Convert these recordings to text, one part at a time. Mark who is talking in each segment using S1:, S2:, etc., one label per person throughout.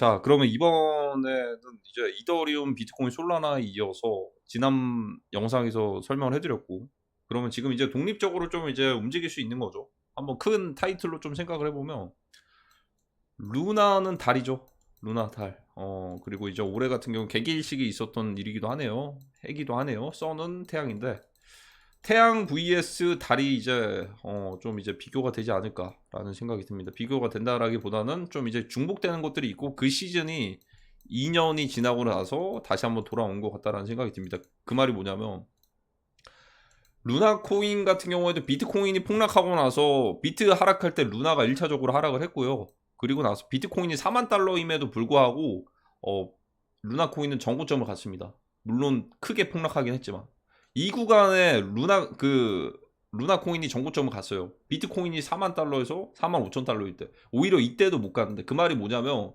S1: 자, 그러면 이번에는 이제 이더리움, 비트코인, 솔라나에 이어서 지난 영상에서 설명을 해드렸고, 그러면 지금 이제 독립적으로 좀 이제 움직일 수 있는 거죠. 한번 큰 타이틀로 좀 생각을 해보면, 루나는 달이죠. 루나 달. 그리고 이제 올해 같은 경우 개기일식이 있었던 일이기도 하네요. 해기도 하네요. 선은 태양인데, 태양 vs 달이 이제 좀 이제 비교가 되지 않을까라는 생각이 듭니다. 비교가 된다라기보다는 좀 이제 중복되는 것들이 있고 그 시즌이 2년이 지나고 나서 다시 한번 돌아온 것 같다라는 생각이 듭니다. 그 말이 뭐냐면 루나 코인 같은 경우에도 비트코인이 폭락하고 나서 비트 하락할 때 루나가 1차적으로 하락을 했고요. 그리고 나서 비트코인이 4만 달러임에도 불구하고 루나 코인은 정고점을 갔습니다. 물론 크게 폭락하긴 했지만 이 구간에 루나 코인이 정고점을 갔어요. 비트코인이 4만 달러에서 4만 5천 달러일 때 오히려 이때도 못 갔는데 그 말이 뭐냐면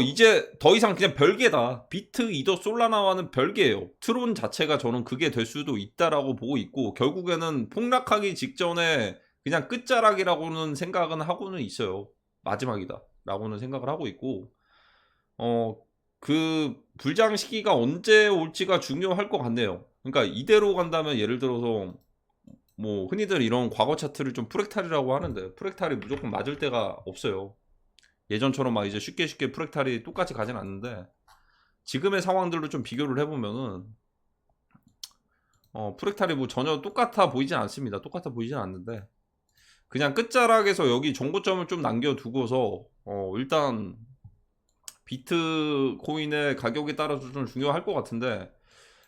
S1: 이제 더 이상 그냥 별개다. 비트, 이더, 솔라나와는 별개예요. 트론 자체가 저는 그게 될 수도 있다라고 보고 있고 결국에는 폭락하기 직전에 그냥 끝자락이라고는 생각은 하고는 있어요. 마지막이다 라고는 생각을 하고 있고 그 불장 시기가 언제 올지가 중요할 것 같네요. 그러니까 이대로 간다면 예를 들어서 뭐 흔히들 이런 과거 차트를 좀 프랙탈이라고 하는데 프랙탈이 무조건 맞을 때가 없어요. 예전처럼 막 이제 쉽게 프랙탈이 똑같이 가진 않는데 지금의 상황들로 좀 비교를 해보면은 프랙탈이 뭐 전혀 똑같아 보이진 않습니다. 똑같아 보이진 않는데 그냥 끝자락에서 여기 정고점을 좀 남겨두고서 일단 비트코인의 가격에 따라서 좀 중요할 것 같은데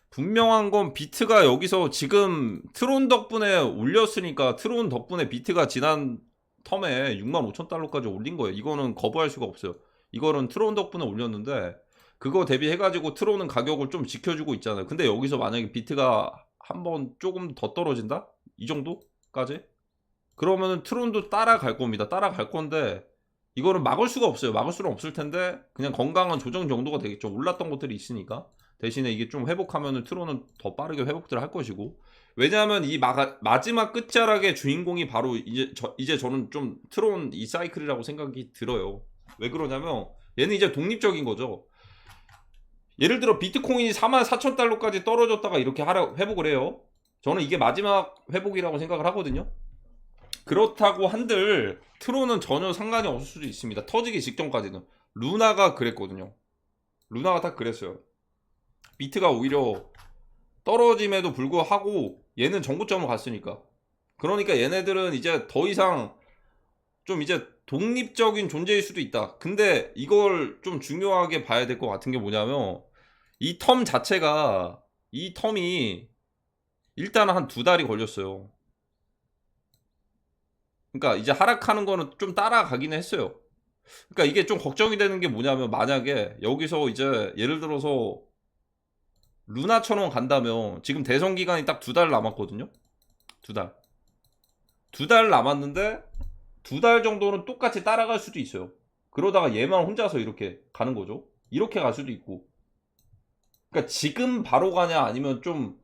S1: 분명한 건 비트가 여기서 지금 트론 덕분에 올렸으니까 트론 덕분에 비트가 지난 텀에 6만 5천 달러까지 올린 거예요. 이거는 거부할 수가 없어요. 이거는 트론 덕분에 올렸는데 그거 대비해가지고 트론은 가격을 좀 지켜주고 있잖아요. 근데 여기서 만약에 비트가 한번 조금 더 떨어진다? 이 정도까지? 그러면은 트론도 따라갈 겁니다. 따라갈 건데 이거는 막을 수가 없어요. 막을 수는 없을 텐데 그냥 건강한 조정 정도가 되겠죠. 올랐던 것들이 있으니까. 대신에 이게 좀 회복하면은 트론은 더 빠르게 회복들을 할 것이고. 왜냐하면 이 마지막 끝자락의 주인공이 바로 이제 저는 좀 트론 이 사이클이라고 생각이 들어요. 왜 그러냐면 얘는 이제 독립적인 거죠. 예를 들어 비트코인이 4만 4천 달러까지 떨어졌다가 이렇게 회복을 해요. 저는 이게 마지막 회복이라고 생각을 하거든요. 그렇다고 한들 트론은 전혀 상관이 없을 수도 있습니다. 터지기 직전까지는. 루나가 그랬거든요. 루나가 딱 그랬어요. 비트가 오히려 떨어짐에도 불구하고 얘는 정고점을 갔으니까. 그러니까 얘네들은 이제 더 이상 좀 이제 독립적인 존재일 수도 있다. 근데 이걸 좀 중요하게 봐야 될 것 같은 게 뭐냐면 이 텀 자체가 이 텀이 일단 한 2달이 걸렸어요. 그러니까 이제 하락하는 거는 좀 따라가긴 했어요. 그러니까 이게 좀 걱정이 되는 게 뭐냐면 만약에 여기서 이제 예를 들어서 루나처럼 간다면 지금 대선 기간이 딱 2달 남았거든요. 2달. 2달 남았는데 2달 정도는 똑같이 따라갈 수도 있어요. 그러다가 얘만 혼자서 이렇게 가는 거죠. 이렇게 갈 수도 있고. 그러니까 지금 바로 가냐 아니면 좀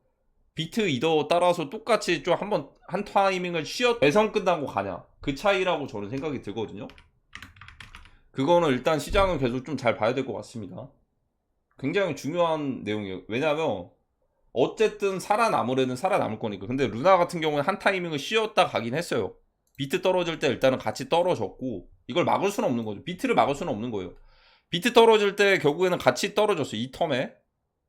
S1: 비트 이더 따라서 똑같이 좀 한번 한 타이밍을 쉬어 대선 끝나고 가냐 그 차이라고 저는 생각이 들거든요. 그거는 일단 시장은 계속 좀 잘 봐야 될 것 같습니다. 굉장히 중요한 내용이에요. 왜냐하면 어쨌든 살아남으려는 살아남을 거니까. 근데 루나 같은 경우는 한 타이밍을 쉬었다 가긴 했어요. 비트 떨어질 때 일단은 같이 떨어졌고 이걸 막을 수는 없는 거죠. 비트를 막을 수는 없는 거예요. 비트 떨어질 때 결국에는 같이 떨어졌어요. 이 텀에.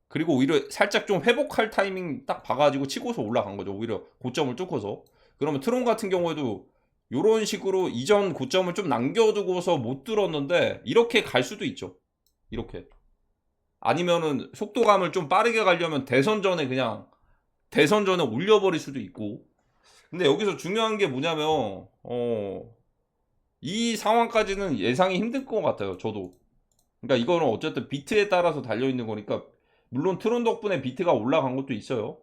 S1: 그리고 오히려 살짝 좀 회복할 타이밍 딱 봐가지고 치고서 올라간 거죠. 오히려 고점을 뚫고서. 그러면 트론 같은 경우에도 이런 식으로 이전 고점을 좀 남겨두고서 못 들었는데 이렇게 갈 수도 있죠. 이렇게. 아니면은 속도감을 좀 빠르게 가려면 대선 전에 그냥 대선 전에 올려버릴 수도 있고. 근데 여기서 중요한 게 뭐냐면 이 상황까지는 예상이 힘들 것 같아요. 저도. 그러니까 이거는 어쨌든 비트에 따라서 달려 있는 거니까 물론 트론 덕분에 비트가 올라간 것도 있어요.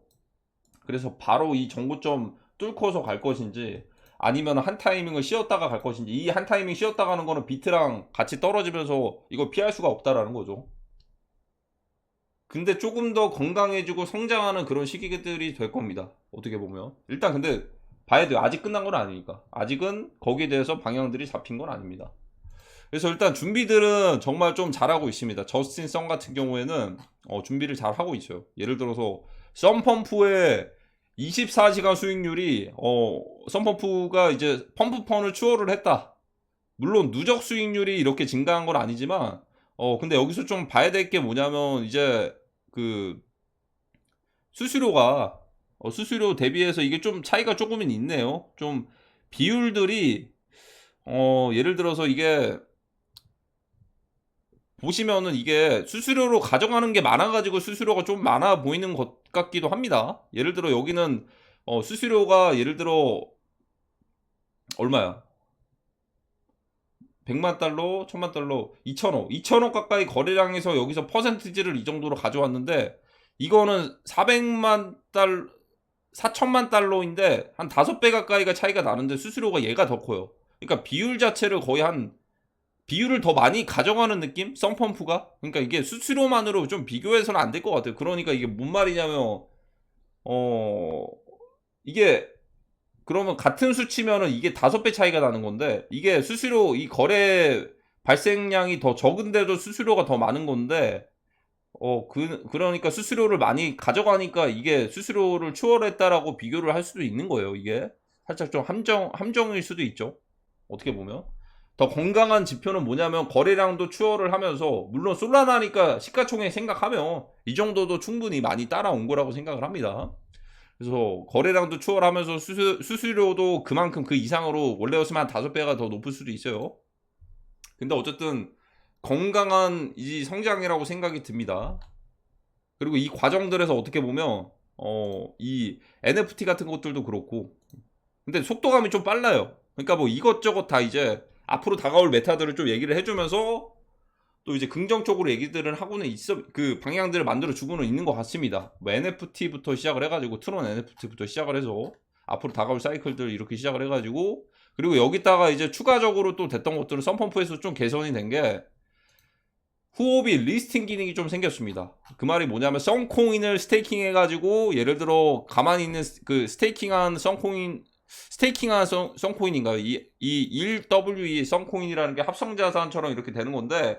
S1: 그래서 바로 이 정고점 뚫고서 갈 것인지 아니면 한 타이밍을 쉬었다가 갈 것인지 이 한 타이밍 쉬었다 가는 거는 비트랑 같이 떨어지면서 이거 피할 수가 없다라는 거죠. 근데 조금 더 건강해지고 성장하는 그런 시기들이 될 겁니다. 어떻게 보면. 일단 근데 봐야 돼요. 아직 끝난 건 아니니까. 아직은 거기에 대해서 방향들이 잡힌 건 아닙니다. 그래서 일단 준비들은 정말 좀 잘하고 있습니다. 저스틴 선 같은 경우에는 준비를 잘 하고 있어요. 예를 들어서 썬펌프의 24시간 수익률이 썬펌프가 이제 펌프펀을 추월을 했다. 물론 누적 수익률이 이렇게 증가한 건 아니지만 근데 여기서 좀 봐야 될 게 뭐냐면 이제 그 수수료가 수수료 대비해서 이게 좀 차이가 조금은 있네요. 좀 비율들이 예를 들어서 이게 보시면은 이게 수수료로 가져가는 게 많아가지고 수수료가 좀 많아 보이는 것 같기도 합니다. 예를 들어 여기는 수수료가 예를 들어 얼마야? 100만 달러, 1000만 달러, 2천억, 2천억 가까이 거래량에서 여기서 퍼센티지를 이 정도로 가져왔는데 이거는 400만 달, 4천만 달러인데 한 5배 가까이가 차이가 나는데 수수료가 얘가 더 커요. 그러니까 비율 자체를 거의 한 비율을 더 많이 가져가는 느낌? 썬펌프가? 그러니까 이게 수수료만으로 좀 비교해서는 안 될 것 같아요. 그러니까 이게 뭔 말이냐면 어 이게 그러면 같은 수치면은 이게 5배 차이가 나는 건데 이게 수수료 이 거래 발생량이 더 적은데도 수수료가 더 많은 건데 그러니까 수수료를 많이 가져가니까 이게 수수료를 추월했다라고 비교를 할 수도 있는 거예요. 이게 살짝 좀 함정일 수도 있죠. 어떻게 보면 더 건강한 지표는 뭐냐면 거래량도 추월을 하면서 물론 솔라나니까 시가총액 생각하면 이 정도도 충분히 많이 따라온 거라고 생각을 합니다. 그래서 거래량도 추월하면서 수수료도 그만큼 그 이상으로 원래였으면 한 5배가 더 높을 수도 있어요. 근데 어쨌든 건강한 이 성장이라고 생각이 듭니다. 그리고 이 과정들에서 어떻게 보면 이 NFT 같은 것들도 그렇고 근데 속도감이 좀 빨라요. 그러니까 뭐 이것저것 다 이제 앞으로 다가올 메타들을 좀 얘기를 해주면서 또 이제 긍정적으로 얘기들을 하고는 있어 그 방향들을 만들어 주고는 있는 것 같습니다. 뭐 NFT부터 시작을 해가지고 트론 NFT부터 시작을 해서 앞으로 다가올 사이클들 이렇게 시작을 해가지고 그리고 여기다가 이제 추가적으로 또 됐던 것들은 썬펌프에서 좀 개선이 된 게 후오비 리스팅 기능이 좀 생겼습니다. 그 말이 뭐냐면 썬코인을 스테이킹 해가지고 예를 들어 가만히 있는 그 스테이킹한 썬코인인가요? 이 1W 썬코인이라는 게 합성자산처럼 이렇게 되는 건데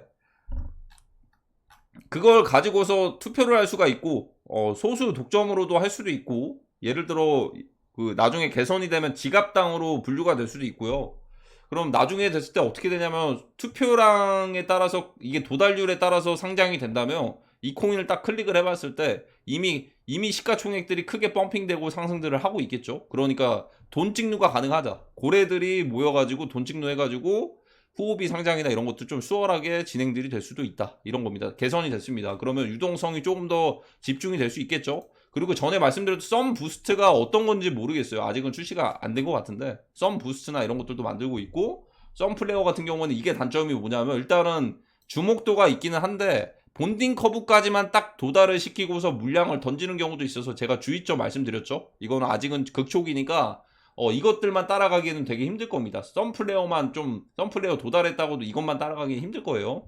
S1: 그걸 가지고서 투표를 할 수가 있고 소수 독점으로도 할 수도 있고 예를 들어 그 나중에 개선이 되면 지갑당으로 분류가 될 수도 있고요. 그럼 나중에 됐을 때 어떻게 되냐면 투표량에 따라서 이게 도달률에 따라서 상장이 된다면 이 코인을 딱 클릭을 해봤을 때 이미 시가총액들이 크게 펌핑되고 상승들을 하고 있겠죠. 그러니까 돈 찍누가 가능하다. 고래들이 모여가지고 돈 찍누 해가지고 후오비 상장이나 이런 것도 좀 수월하게 진행들이 될 수도 있다. 이런 겁니다. 개선이 됐습니다. 그러면 유동성이 조금 더 집중이 될 수 있겠죠. 그리고 전에 말씀드렸던 썸 부스트가 어떤 건지 모르겠어요. 아직은 출시가 안 된 것 같은데 썸 부스트나 이런 것들도 만들고 있고 썸 플레이어 같은 경우는 이게 단점이 뭐냐면 일단은 주목도가 있기는 한데 본딩 커브까지만 딱 도달을 시키고서 물량을 던지는 경우도 있어서 제가 주의점 말씀드렸죠. 이거는 아직은 극초기니까 이것들만 따라가기에는 되게 힘들 겁니다. 썸플레어 도달했다고도 이것만 따라가기 힘들 거예요.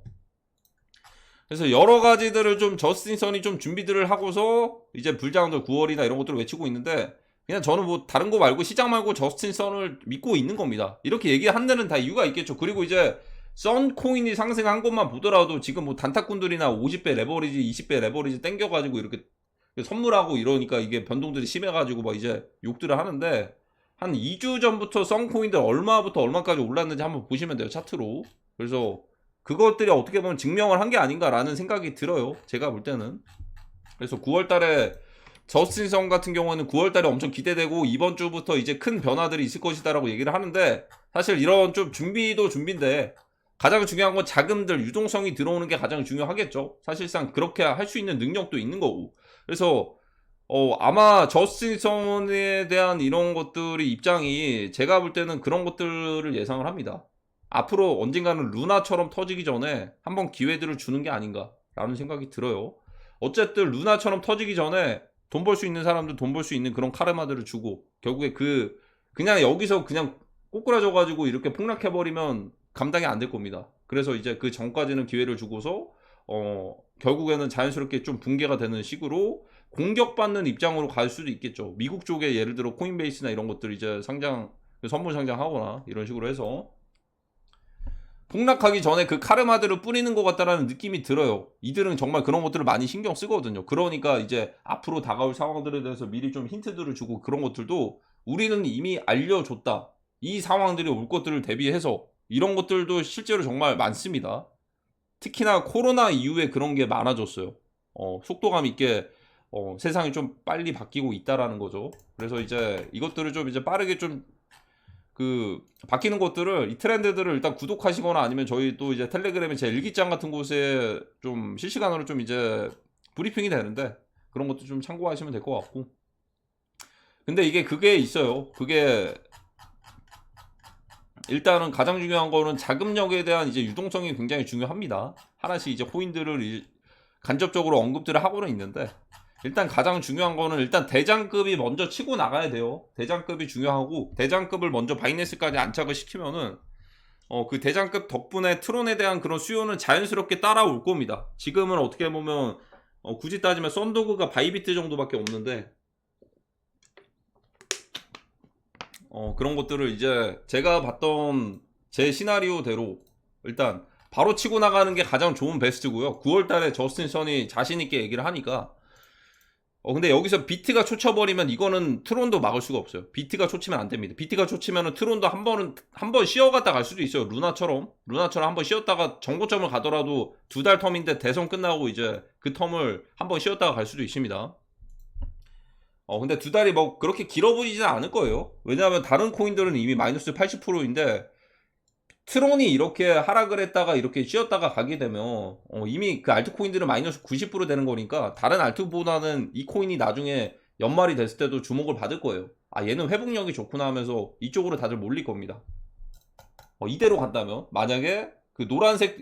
S1: 그래서 여러 가지들을 좀 저스틴 선이 좀 준비들을 하고서 이제 불장들 9월이나 이런 것들을 외치고 있는데 그냥 저는 뭐 다른 거 말고 시장 말고 저스틴 선을 믿고 있는 겁니다. 이렇게 얘기한 데는 다 이유가 있겠죠. 그리고 이제 선 코인이 상승한 것만 보더라도 지금 뭐 단타꾼들이나 50배 레버리지 20배 레버리지 땡겨가지고 이렇게 선물하고 이러니까 이게 변동들이 심해가지고 막 이제 욕들을 하는데 한 2주 전부터 썬코인들 얼마부터 얼마까지 올랐는지 한번 보시면 돼요. 차트로. 그래서 그것들이 어떻게 보면 증명을 한 게 아닌가라는 생각이 들어요. 제가 볼 때는. 그래서 9월 달에 저스틴 선 같은 경우는 9월 달에 엄청 기대되고 이번 주부터 이제 큰 변화들이 있을 것이다라고 얘기를 하는데 사실 이런 좀 준비도 준비인데 가장 중요한 건 자금들 유동성이 들어오는 게 가장 중요하겠죠. 사실상 그렇게 할 수 있는 능력도 있는 거고. 그래서 아마 저스틴 선에 대한 이런 것들이 입장이 제가 볼 때는 그런 것들을 예상을 합니다. 앞으로 언젠가는 루나처럼 터지기 전에 한번 기회들을 주는 게 아닌가라는 생각이 들어요. 어쨌든 루나처럼 터지기 전에 돈 벌 수 있는 사람들 돈 벌 수 있는 그런 카르마들을 주고 결국에 그냥 여기서 그냥 꼬꾸라져가지고 이렇게 폭락해버리면 감당이 안 될 겁니다. 그래서 이제 그 전까지는 기회를 주고서 결국에는 자연스럽게 좀 붕괴가 되는 식으로 공격받는 입장으로 갈 수도 있겠죠. 미국 쪽에 예를 들어 코인베이스나 이런 것들 이제 선물 상장하거나 이런 식으로 해서 폭락하기 전에 그 카르마들을 뿌리는 것 같다라는 느낌이 들어요. 이들은 정말 그런 것들을 많이 신경 쓰거든요. 그러니까 이제 앞으로 다가올 상황들에 대해서 미리 좀 힌트들을 주고 그런 것들도 우리는 이미 알려줬다. 이 상황들이 올 것들을 대비해서 이런 것들도 실제로 정말 많습니다. 특히나 코로나 이후에 그런 게 많아졌어요. 속도감 있게 세상이 좀 빨리 바뀌고 있다라는 거죠. 그래서 이제 이것들을 좀 이제 빠르게 좀 바뀌는 것들을 이 트렌드들을 일단 구독하시거나 아니면 저희 또 이제 텔레그램의 제 일기장 같은 곳에 좀 실시간으로 좀 이제 브리핑이 되는데 그런 것도 좀 참고하시면 될 것 같고. 근데 그게 있어요. 그게 일단은 가장 중요한 거는 자금력에 대한 이제 유동성이 굉장히 중요합니다. 하나씩 이제 코인들을 간접적으로 언급들을 하고는 있는데 일단 가장 중요한 거는 일단 대장급이 먼저 치고 나가야 돼요. 대장급이 중요하고 대장급을 먼저 바이낸스까지 안착을 시키면은 그 대장급 덕분에 트론에 대한 그런 수요는 자연스럽게 따라올 겁니다. 지금은 어떻게 보면 굳이 따지면 썬도그가 바이비트 정도밖에 없는데 그런 것들을 이제 제가 봤던 제 시나리오대로 일단 바로 치고 나가는 게 가장 좋은 베스트고요. 9월달에 저스틴 선이 자신있게 얘기를 하니까 근데 여기서 비트가 초쳐버리면 이거는 트론도 막을 수가 없어요. 비트가 초치면 안 됩니다. 비트가 초치면은 트론도 한 번 쉬어갔다 갈 수도 있어요. 루나처럼 한 번 쉬었다가 정고점을 가더라도 2달 텀인데 대선 끝나고 이제 그 텀을 한 번 쉬었다가 갈 수도 있습니다. 근데 2달이 뭐 그렇게 길어 보이지는 않을 거예요. 왜냐하면 다른 코인들은 이미 마이너스 80%인데 트론이 이렇게 하락을 했다가 이렇게 쉬었다가 가게 되면 이미 그 알트코인들은 마이너스 90% 되는 거니까 다른 알트보다는 이 코인이 나중에 연말이 됐을 때도 주목을 받을 거예요. 얘는 회복력이 좋구나 하면서 이쪽으로 다들 몰릴 겁니다. 이대로 간다면 만약에 그 노란색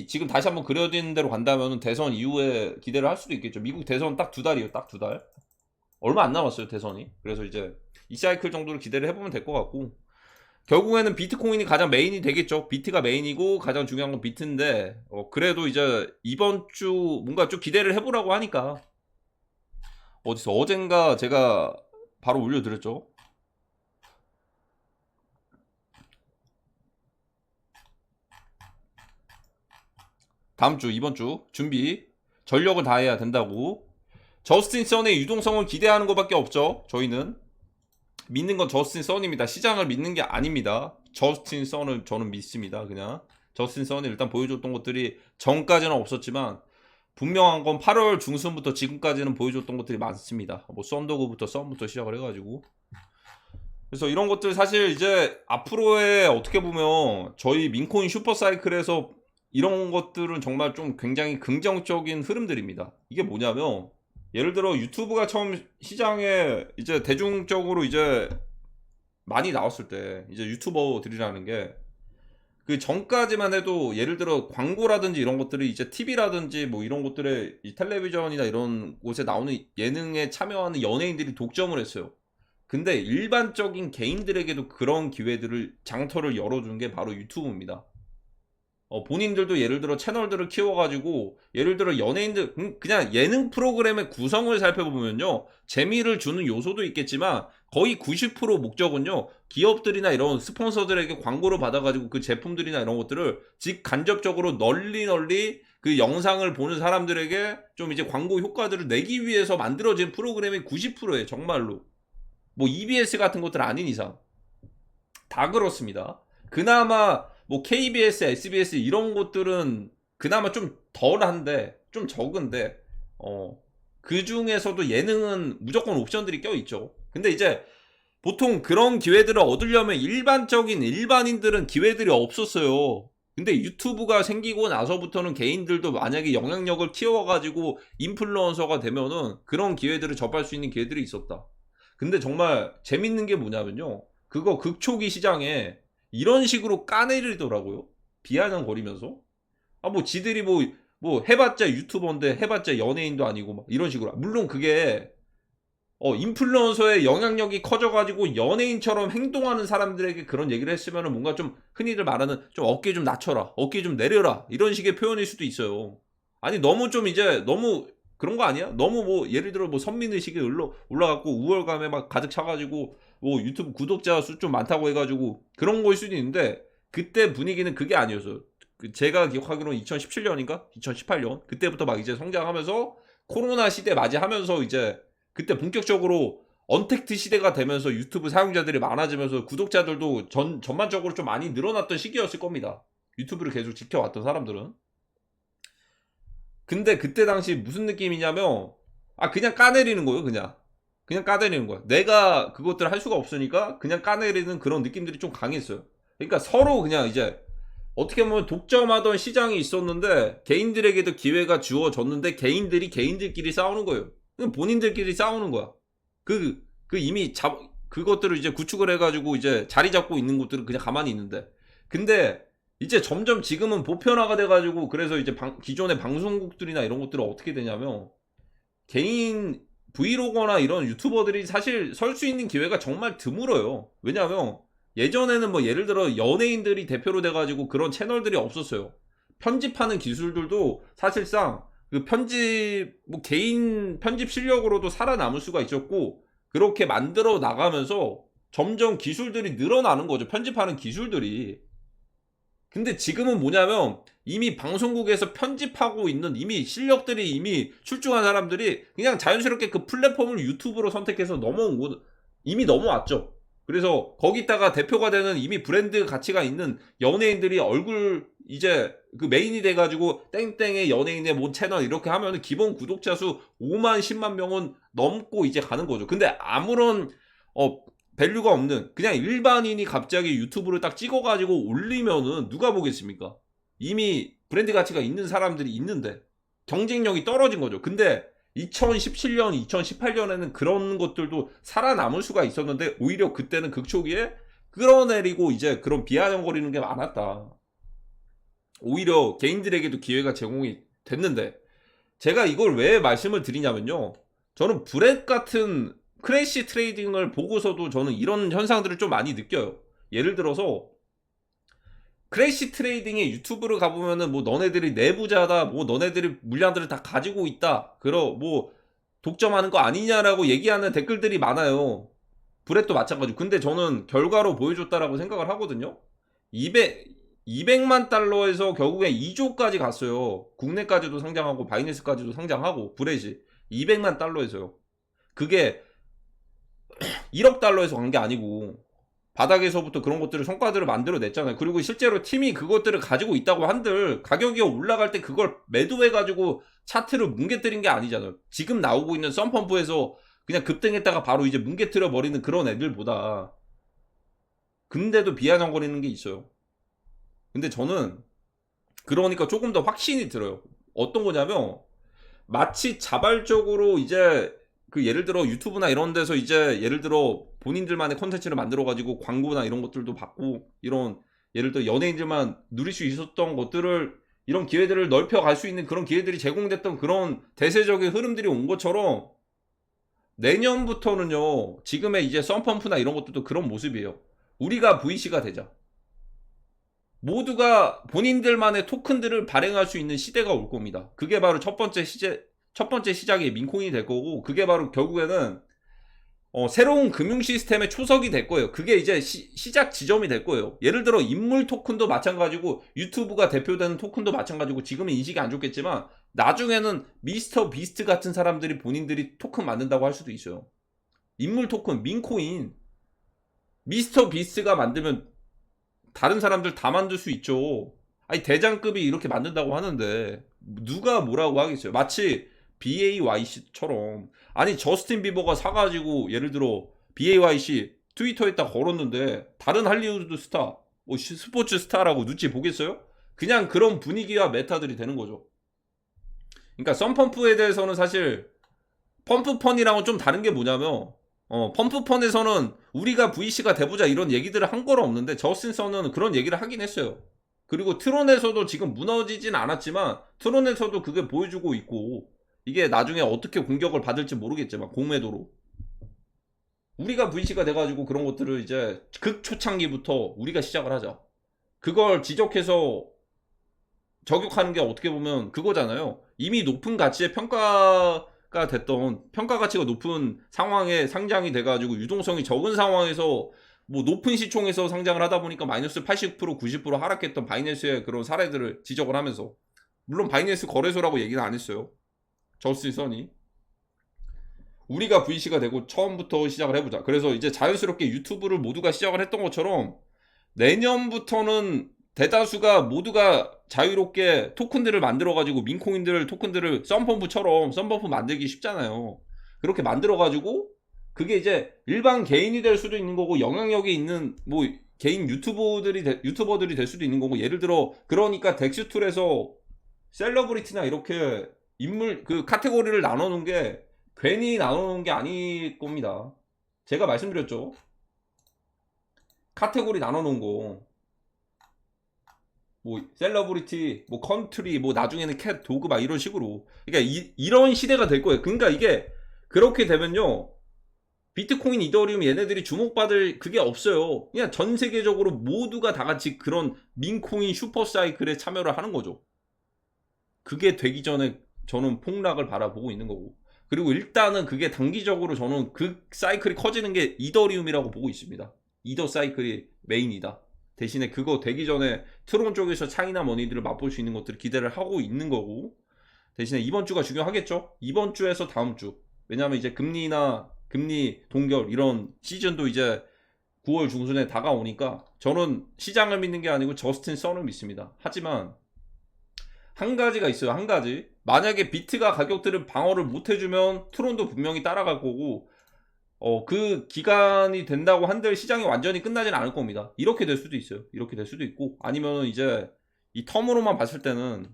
S1: 지금 다시 한번 그려진 대로 간다면 대선 이후에 기대를 할 수도 있겠죠. 미국 대선 딱 2달이에요. 딱 2달. 얼마 안 남았어요, 대선이. 그래서 이제 이 사이클 정도를 기대를 해보면 될 것 같고 결국에는 비트코인이 가장 메인이 되겠죠. 비트가 메인이고 가장 중요한 건 비트인데 그래도 이제 이번 주 뭔가 좀 기대를 해보라고 하니까 어젠가 제가 바로 올려드렸죠. 다음 주 이번 주 준비 전력을 다해야 된다고. 저스틴 선의 유동성을 기대하는 것밖에 없죠. 저희는 믿는 건 저스틴 선입니다. 시장을 믿는 게 아닙니다. 저스틴 선을 저는 믿습니다. 그냥 저스틴 선이 일단 보여줬던 것들이 전까지는 없었지만 분명한 건 8월 중순부터 지금까지는 보여줬던 것들이 많습니다. 뭐 썬더그부터 썬부터 시작을 해가지고 그래서 이런 것들 사실 이제 앞으로의 어떻게 보면 저희 민코인 슈퍼사이클에서 이런 것들은 정말 좀 굉장히 긍정적인 흐름들입니다. 이게 뭐냐면 예를 들어 유튜브가 처음 시장에 이제 대중적으로 이제 많이 나왔을 때 이제 유튜버들이라는 게 그 전까지만 해도 예를 들어 광고라든지 이런 것들이 이제 TV라든지 뭐 이런 것들에 이 텔레비전이나 이런 곳에 나오는 예능에 참여하는 연예인들이 독점을 했어요. 근데 일반적인 개인들에게도 그런 기회들을 장터를 열어준 게 바로 유튜브입니다. 본인들도 예를 들어 채널들을 키워가지고 예를 들어 연예인들 그냥 예능 프로그램의 구성을 살펴보면요 재미를 주는 요소도 있겠지만 거의 90% 목적은요 기업들이나 이런 스폰서들에게 광고를 받아가지고 그 제품들이나 이런 것들을 직간접적으로 널리 그 영상을 보는 사람들에게 좀 이제 광고 효과들을 내기 위해서 만들어진 프로그램의 90%예요. 정말로 뭐 EBS 같은 것들 아닌 이상 다 그렇습니다. 그나마 뭐 KBS, SBS 이런 것들은 그나마 좀 덜한데 좀 적은데 그 중에서도 예능은 무조건 옵션들이 껴있죠. 근데 이제 보통 그런 기회들을 얻으려면 일반적인 일반인들은 기회들이 없었어요. 근데 유튜브가 생기고 나서부터는 개인들도 만약에 영향력을 키워가지고 인플루언서가 되면은 그런 기회들을 접할 수 있는 기회들이 있었다. 근데 정말 재밌는 게 뭐냐면요 그거 극초기 시장에 이런 식으로 까내리더라고요. 비아냥거리면서. 뭐 지들이 뭐 해봤자 유튜버인데 해봤자 연예인도 아니고 막 이런 식으로. 물론 그게 인플루언서의 영향력이 커져가지고 연예인처럼 행동하는 사람들에게 그런 얘기를 했으면 뭔가 좀 흔히들 말하는 좀 어깨 좀 낮춰라, 어깨 좀 내려라 이런 식의 표현일 수도 있어요. 아니 너무 좀 이제 너무 그런 거 아니야? 너무 뭐 예를 들어 뭐 선민의식이 올라갔고 우월감에 막 가득 차가지고 뭐 유튜브 구독자 수 좀 많다고 해가지고 그런 거일 수도 있는데 그때 분위기는 그게 아니었어요. 제가 기억하기로는 2017년인가 2018년 그때부터 막 이제 성장하면서 코로나 시대 맞이하면서 이제 그때 본격적으로 언택트 시대가 되면서 유튜브 사용자들이 많아지면서 구독자들도 전반적으로 좀 많이 늘어났던 시기였을 겁니다. 유튜브를 계속 지켜왔던 사람들은. 근데 그때 당시 무슨 느낌이냐면 그냥 까내리는 거예요. 그냥 까내리는 거야. 내가 그것들을 할 수가 없으니까 그냥 까내리는 그런 느낌들이 좀 강했어요. 그러니까 서로 그냥 이제 어떻게 보면 독점하던 시장이 있었는데 개인들에게도 기회가 주어졌는데 개인들이 개인들끼리 싸우는 거예요. 본인들끼리 싸우는 거야. 이미 그것들을 이제 구축을 해가지고 이제 자리 잡고 있는 곳들은 그냥 가만히 있는데. 근데 이제 점점 지금은 보편화가 돼가지고 그래서 이제 기존의 방송국들이나 이런 것들은 어떻게 되냐면 개인 브이로거나 이런 유튜버들이 사실 설 수 있는 기회가 정말 드물어요. 왜냐하면 예전에는 뭐 예를 들어 연예인들이 대표로 돼가지고 그런 채널들이 없었어요. 편집하는 기술들도 사실상 그 개인 편집 실력으로도 살아남을 수가 있었고 그렇게 만들어 나가면서 점점 기술들이 늘어나는 거죠. 편집하는 기술들이. 근데 지금은 뭐냐면 이미 방송국에서 편집하고 있는 이미 실력들이 이미 출중한 사람들이 그냥 자연스럽게 그 플랫폼을 유튜브로 선택해서 이미 넘어왔죠. 그래서 거기다가 대표가 되는 이미 브랜드 가치가 있는 연예인들이 얼굴 이제 그 메인이 돼가지고 땡땡의 연예인의 뭔 채널 이렇게 하면 기본 구독자 수 5만 10만 명은 넘고 이제 가는 거죠. 근데 아무런 밸류가 없는 그냥 일반인이 갑자기 유튜브를 딱 찍어가지고 올리면은 누가 보겠습니까? 이미 브랜드 가치가 있는 사람들이 있는데 경쟁력이 떨어진 거죠. 근데 2017년, 2018년에는 그런 것들도 살아남을 수가 있었는데 오히려 그때는 극초기에 끌어내리고 이제 그런 비아냥거리는 게 많았다. 오히려 개인들에게도 기회가 제공이 됐는데 제가 이걸 왜 말씀을 드리냐면요. 저는 브렛 같은 크래시 트레이딩을 보고서도 저는 이런 현상들을 좀 많이 느껴요. 예를 들어서 크래시 트레이딩에 유튜브를 가보면은 뭐 너네들이 내부자다, 뭐 너네들이 물량들을 다 가지고 있다, 뭐 독점하는 거 아니냐라고 얘기하는 댓글들이 많아요. 브렛도 마찬가지고. 근데 저는 결과로 보여줬다라고 생각을 하거든요. 200만 달러에서 결국에 2조까지 갔어요. 국내까지도 상장하고 바이낸스까지도 상장하고 브렛이 200만 달러에서요. 그게 1억 달러에서 간 게 아니고 바닥에서부터 그런 것들을 성과들을 만들어냈잖아요. 그리고 실제로 팀이 그것들을 가지고 있다고 한들 가격이 올라갈 때 그걸 매도해가지고 차트를 뭉개뜨린 게 아니잖아요. 지금 나오고 있는 썬펌프에서 그냥 급등했다가 바로 이제 뭉개뜨려 버리는 그런 애들보다. 근데도 비아냥거리는 게 있어요. 근데 저는 그러니까 조금 더 확신이 들어요. 어떤 거냐면 마치 자발적으로 이제 그 예를 들어 유튜브나 이런 데서 이제 예를 들어 본인들만의 콘텐츠를 만들어 가지고 광고나 이런 것들도 받고 이런 예를 들어 연예인들만 누릴 수 있었던 것들을 이런 기회들을 넓혀 갈 수 있는 그런 기회들이 제공됐던 그런 대세적인 흐름들이 온 것처럼 내년부터는요 지금의 이제 썬펌프나 이런 것들도 그런 모습이에요. 우리가 VC가 되자. 모두가 본인들만의 토큰들을 발행할 수 있는 시대가 올 겁니다. 그게 바로 첫 번째 시작이 민코인이 될 거고 그게 바로 결국에는 새로운 금융 시스템의 초석이 될 거예요. 그게 이제 시작 지점이 될 거예요. 예를 들어 인물 토큰도 마찬가지고 유튜브가 대표되는 토큰도 마찬가지고 지금은 인식이 안 좋겠지만 나중에는 미스터 비스트 같은 사람들이 본인들이 토큰 만든다고 할 수도 있어요. 인물 토큰 민코인 미스터 비스트가 만들면 다른 사람들 다 만들 수 있죠. 아니 대장급이 이렇게 만든다고 하는데 누가 뭐라고 하겠어요. 마치 BAYC처럼 아니 저스틴 비버가 사가지고 예를 들어 BAYC 트위터에다 걸었는데 다른 할리우드 스타 뭐 스포츠 스타라고 눈치 보겠어요? 그냥 그런 분위기와 메타들이 되는 거죠. 그러니까 썬펌프에 대해서는 사실 펌프펀이랑은 좀 다른 게 뭐냐면 펌프펀에서는 우리가 VC가 돼보자 이런 얘기들을 한 거는 없는데 저스틴 선은 그런 얘기를 하긴 했어요. 그리고 트론에서도 지금 무너지진 않았지만 트론에서도 그게 보여주고 있고 이게 나중에 어떻게 공격을 받을지 모르겠지만 공매도로 우리가 VC가 돼가지고 그런 것들을 이제 극초창기부터 우리가 시작을 하자. 그걸 지적해서 저격하는 게 어떻게 보면 그거잖아요. 이미 높은 가치의 평가가 됐던 평가 가치가 높은 상황에 상장이 돼가지고 유동성이 적은 상황에서 뭐 높은 시총에서 상장을 하다 보니까 마이너스 80% 90% 하락했던 바이낸스의 그런 사례들을 지적을 하면서, 물론 바이낸스 거래소라고 얘기는 안 했어요. 저스틴 선이 우리가 VC가 되고 처음부터 시작을 해보자. 그래서 이제 자연스럽게 유튜브를 모두가 시작을 했던 것처럼 내년부터는 대다수가 모두가 자유롭게 토큰들을 만들어가지고 민코인들 토큰들을 썬펌프처럼 썬펌프 만들기 쉽잖아요. 그렇게 만들어가지고 그게 이제 일반 개인이 될 수도 있는 거고 영향력이 있는 뭐 개인 유튜버들이 될 수도 있는 거고, 예를 들어 그러니까 덱스툴에서 셀러브리티나 이렇게 인물 그 카테고리를 나눠놓은 게 괜히 나눠놓은 게 아닐 겁니다. 제가 말씀드렸죠. 카테고리 나눠놓은 거, 뭐 셀러브리티, 뭐 컨트리, 뭐 나중에는 캣, 도그 막 이런 식으로. 그러니까 이런 시대가 될 거예요. 그러니까 이게 그렇게 되면요, 비트코인, 이더리움 얘네들이 주목받을 그게 없어요. 그냥 전 세계적으로 모두가 다 같이 그런 민코인 슈퍼사이클에 참여를 하는 거죠. 그게 되기 전에 저는 폭락을 바라보고 있는 거고, 그리고 일단은 그게 단기적으로 저는 그 사이클이 커지는 게 이더리움이라고 보고 있습니다. 이더 사이클이 메인이다. 대신에 그거 되기 전에 트론 쪽에서 차이나 머니들을 맛볼 수 있는 것들을 기대를 하고 있는 거고, 대신에 이번 주가 중요하겠죠. 이번 주에서 다음 주. 왜냐하면 이제 금리 동결 이런 시즌도 이제 9월 중순에 다가오니까 저는 시장을 믿는 게 아니고 저스틴 선을 믿습니다. 하지만 한 가지가 있어요. 한 가지. 만약에 비트가 가격들을 방어를 못 해주면 트론도 분명히 따라갈 거고, 그 기간이 된다고 한들 시장이 완전히 끝나지는 않을 겁니다. 이렇게 될 수도 있어요. 이렇게 될 수도 있고, 아니면 이제 이 텀으로만 봤을 때는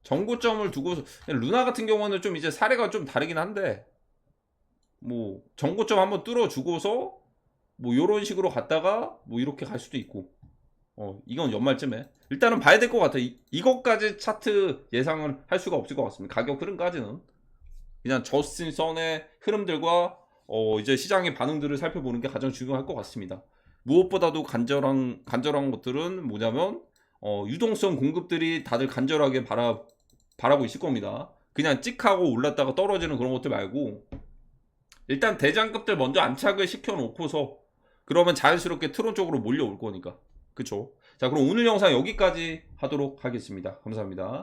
S1: 정고점을 두고, 루나 같은 경우는 좀 이제 사례가 좀 다르긴 한데, 뭐 정고점 한번 뚫어주고서 뭐 요런 식으로 갔다가 뭐 이렇게 갈 수도 있고, 이건 연말쯤에 일단은 봐야 될 것 같아. 이것까지 차트 예상을 할 수가 없을 것 같습니다. 가격 흐름까지는 그냥 저스틴 선의 흐름들과 이제 시장의 반응들을 살펴보는 게 가장 중요할 것 같습니다. 무엇보다도 간절한 것들은 뭐냐면 유동성 공급들이 다들 간절하게 바라고 있을 겁니다. 그냥 찍하고 올랐다가 떨어지는 그런 것들 말고 일단 대장급들 먼저 안착을 시켜놓고서 그러면 자연스럽게 트론 쪽으로 몰려올 거니까. 그쵸? 자, 그럼 오늘 영상 여기까지 하도록 하겠습니다. 감사합니다.